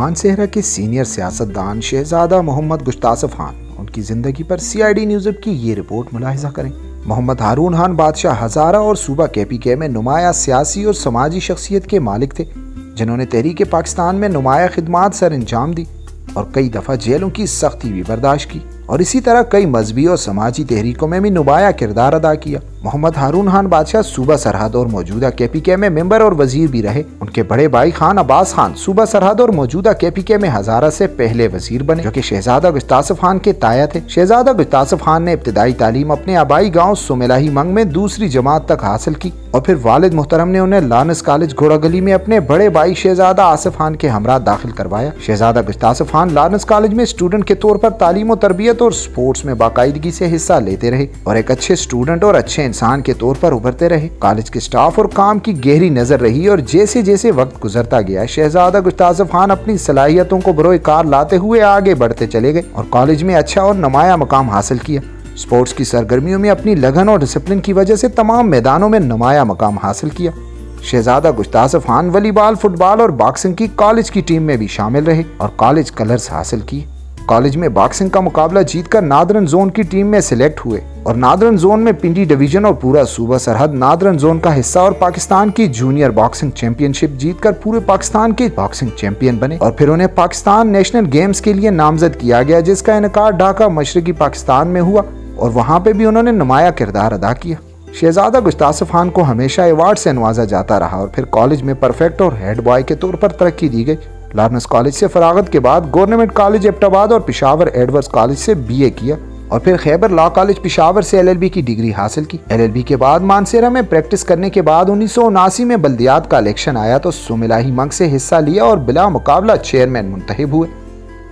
مانسہرہ کے سینئر سیاستدان شہزادہ محمد گشتاسف خان، ان کی زندگی پر CID نیوز ایپ کی یہ رپورٹ ملاحظہ کریں۔ محمد ہارون خان بادشاہ ہزارہ اور صوبہ KPK میں نمایاں سیاسی اور سماجی شخصیت کے مالک تھے، جنہوں نے تحریک پاکستان میں نمایاں خدمات سر انجام دی اور کئی دفعہ جیلوں کی سختی بھی برداشت کی، اور اسی طرح کئی مذہبی اور سماجی تحریکوں میں بھی نمایاں کردار ادا کیا۔ محمد ہارون خان بادشاہ صوبہ سرحد اور موجودہ KPK میں ممبر اور وزیر بھی رہے۔ ان کے بڑے بھائی خان عباس خان صوبہ سرحد اور موجودہ KPK میں ہزارہ سے پہلے وزیر بنے، جو کہ شہزادہ گشتاسف خان کے تایا تھے۔ شہزادہ گشتاسف خان نے ابتدائی تعلیم اپنے آبائی گاؤں سوملاہی منگ میں دوسری جماعت تک حاصل کی، اور پھر والد محترم نے انہیں لارنس کالج گھوڑا گلی میں اپنے بڑے بھائی شہزادہ آصف خان کے ہمراہ داخل کروایا۔ شہزادہ گشتاسف خان لارنس کالج میں اسٹوڈنٹ کے طور پر تعلیم و تربیت اور سپورٹس میں باقاعدگی سے حصہ لیتے رہے اور ایک اچھے اسٹوڈنٹ اور اچھے انسان کے طور پر ابھرتے رہے۔ کالج کے سٹاف اور کام کی گہری نظر رہی، اور جیسے جیسے وقت گزرتا گیا شہزادہ گشتاسف خان اپنی صلاحیتوں کو بروئے کار لاتے ہوئے آگے بڑھتے چلے گئے اور کالج میں اچھا اور نمایاں مقام حاصل کیا۔ سپورٹس کی سرگرمیوں میں اپنی لگن اور ڈسپلن کی وجہ سے تمام میدانوں میں نمایاں مقام حاصل کیا۔ شہزادہ گشتاسف خان والی بال، فٹ بال اور باکسنگ کی کالج کی ٹیم میں بھی شامل رہے اور کالج کلرز حاصل کیے۔ کالج میں باکسنگ کا مقابلہ جیت کر نادرن زون کی ٹیم میں سلیکٹ ہوئے اور نادرن زون میں پنڈی ڈویژن اور پورا صوبہ سرحد نادرن زون کا حصہ اور پاکستان کی جونیئر باکسنگ چیمپئن شپ جیت کر پورے پاکستان کے باکسنگ چیمپئن بنے، اور پھر انہیں پاکستان نیشنل گیمز کے لیے نامزد کیا گیا، جس کا انعقاد ڈھاکہ مشرقی پاکستان میں ہوا، اور وہاں پہ بھی انہوں نے نمایاں کردار ادا کیا۔ شہزادہ گشتاسف خان کو ہمیشہ ایوارڈ سے نوازا جاتا رہا اور پھر کالج میں پرفیکٹ اور ہیڈ بوائے کے طور پر ترقی دی گئی۔ لارنس کالج سے فراغت کے بعد گورنمنٹ کالج ایبٹ آباد اور پشاور ایڈورڈز کالج سے BA کیا، اور پھر خیبر لا کالج پشاور سے LLB کی ڈگری حاصل کی۔ LLB کے بعد مانسہرہ میں پریکٹس کرنے کے بعد 1979 میں بلدیات کا الیکشن آیا تو سوملاہی منگ سے حصہ لیا اور بلا مقابلہ چیئرمین منتخب ہوئے،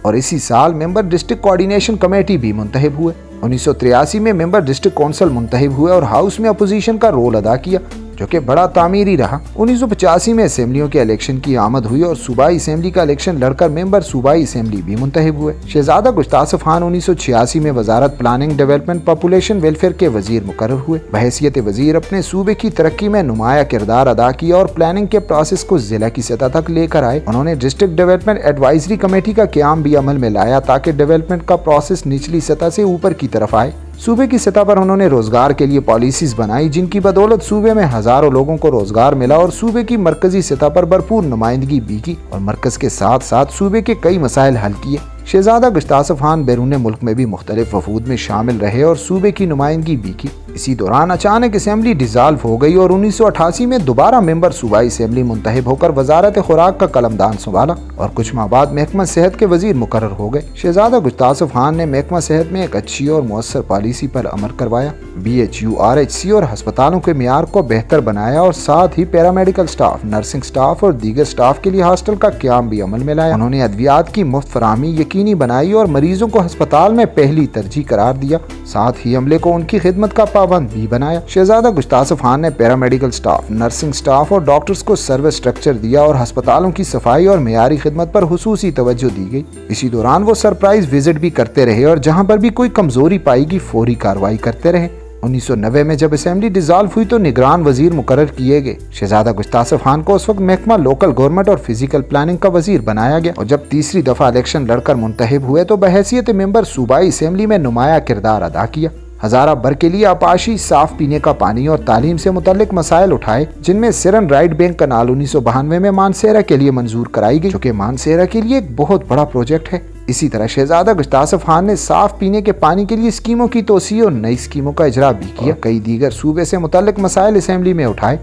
اور اسی سال ممبر ڈسٹرکٹ کوآرڈینیشن کمیٹی بھی منتخب ہوئے۔ 1983 میں ممبر ڈسٹرکٹ کونسل منتخب ہوئے اور ہاؤس میں اپوزیشن کا رول ادا کیا، جو کہ بڑا تعمیری رہا۔ 1985 میں اسمبلیوں کے الیکشن کی آمد ہوئی اور صوبائی اسمبلی کا الیکشن لڑ کر ممبر صوبائی اسمبلی بھی منتخب ہوئے۔ شہزادہ گشتاسف خان 1986 میں وزارت پلاننگ، ڈیولپمنٹ، پاپولیشن ویلفیئر کے وزیر مقرر ہوئے۔ بحیثیت وزیر اپنے صوبے کی ترقی میں نمایاں کردار ادا کیا اور پلاننگ کے پروسیس کو ضلع کی سطح تک لے کر آئے۔ انہوں نے ڈسٹرکٹ ڈیولپمنٹ ایڈوائزری کمیٹی کا قیام بھی عمل میں لایا تاکہ ڈیولپمنٹ کا پروسیس نچلی سطح سے اوپر کی طرف آئے۔ صوبے کی سطح پر انہوں نے روزگار کے لیے پالیسیز بنائی، جن کی بدولت صوبے میں ہزاروں لوگوں کو روزگار ملا، اور صوبے کی مرکزی سطح پر بھرپور نمائندگی بھی کی اور مرکز کے ساتھ ساتھ صوبے کے کئی مسائل حل کیے۔ شہزادہ گشتاسف خان بیرون ملک میں بھی مختلف وفود میں شامل رہے اور صوبے کی نمائندگی بھی کی۔ اسی دوران اچانک اسمبلی ڈیزالو ہو گئی اور 1988 میں دوبارہ ممبر صوبائی اسمبلی منتخب ہو کر وزارت خوراک کا قلمدان سنبھالا اور کچھ ماہ بعد محکمہ صحت کے وزیر مقرر ہو گئے۔ شہزادہ گشتاسف خان نے محکمہ صحت میں ایک اچھی اور مؤثر پالیسی پر عمل کروایا، BHU، RHC اور ہسپتالوں کے معیار کو بہتر بنایا، اور ساتھ ہی پیرامیڈیکل سٹاف، نرسنگ سٹاف اور دیگر سٹاف کے لیے ہاسٹل کا قیام بھی عمل میں لایا۔ انہوں نے ادویات کی مفت فراہمی یقینی بنائی اور مریضوں کو ہسپتال میں پہلی ترجیح قرار دیا، ساتھ ہی عملے کو ان کی خدمت کا پابند بھی بنایا۔ شہزادہ گشتاسف خان نے پیرامیڈیکل سٹاف، نرسنگ سٹاف اور ڈاکٹرز کو سروس سٹرکچر دیا اور ہسپتالوں کی صفائی اور معیاری خدمت پر خصوصی توجہ دی گئی۔ اسی دوران وہ سرپرائز وزٹ بھی کرتے رہے اور جہاں پر بھی کوئی کمزوری پائی گئی فوری کارروائی کرتے رہے۔ 1990 میں جب اسمبلی ڈیزالو ہوئی تو نگران وزیر مقرر کیے گئے۔ شہزادہ گشتاسف خان کو اس وقت محکمہ لوکل گورنمنٹ اور فزیکل پلاننگ کا وزیر بنایا گیا، اور جب تیسری دفعہ الیکشن لڑ کر منتخب ہوئے تو بحیثیت ممبر صوبائی اسمبلی میں نمایاں کردار ادا کیا۔ ہزارہ بر کے لیے آبپاشی، صاف پینے کا پانی اور تعلیم سے متعلق مسائل اٹھائے، جن میں سرن رائٹ بینک کنال 1992 میں مانسہرہ کے لیے منظور کرائی گئی، جو کہ مانسہرہ کے لیے ایک بہت بڑا پروجیکٹ ہے۔ اسی طرح شہزادہ گشتاسف خان نے صاف پینے کے پانی کے لیے اسکیموں کی توسیع اور نئی اسکیموں کا اجرا بھی کیا۔ کئی دیگر صوبے سے متعلق مسائل اسمبلی میں اٹھائے،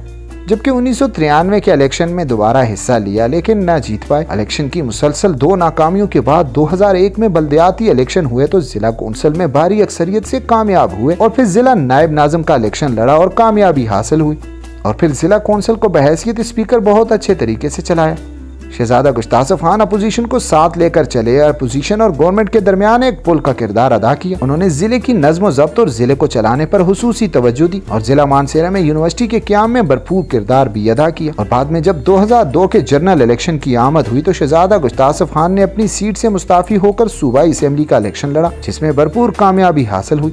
جبکہ 1993 کے الیکشن میں دوبارہ حصہ لیا لیکن نہ جیت پائے۔ الیکشن کی مسلسل 2 ناکامیوں کے بعد 2001 میں بلدیاتی الیکشن ہوئے تو ضلع کونسل میں بھاری اکثریت سے کامیاب ہوئے، اور پھر ضلع نائب ناظم کا الیکشن لڑا اور کامیابی حاصل ہوئی، اور پھر ضلع کونسل کو بحیثیت اسپیکر بہت اچھے طریقے سے چلایا۔ شہزادہ گشتاسف خان اپوزیشن کو ساتھ لے کر چلے اور اپوزیشن اور گورنمنٹ کے درمیان ایک پل کا کردار ادا کیا۔ انہوں نے ضلع کی نظم و ضبط اور ضلع کو چلانے پر خصوصی توجہ دی اور ضلع مانسہرہ میں یونیورسٹی کے قیام میں بھرپور کردار بھی ادا کیا، اور بعد میں جب 2002 کے جنرل الیکشن کی آمد ہوئی تو شہزادہ گشتاسف خان نے اپنی سیٹ سے مستعفی ہو کر صوبائی اسمبلی کا الیکشن لڑا، جس میں بھرپور کامیابی حاصل ہوئی۔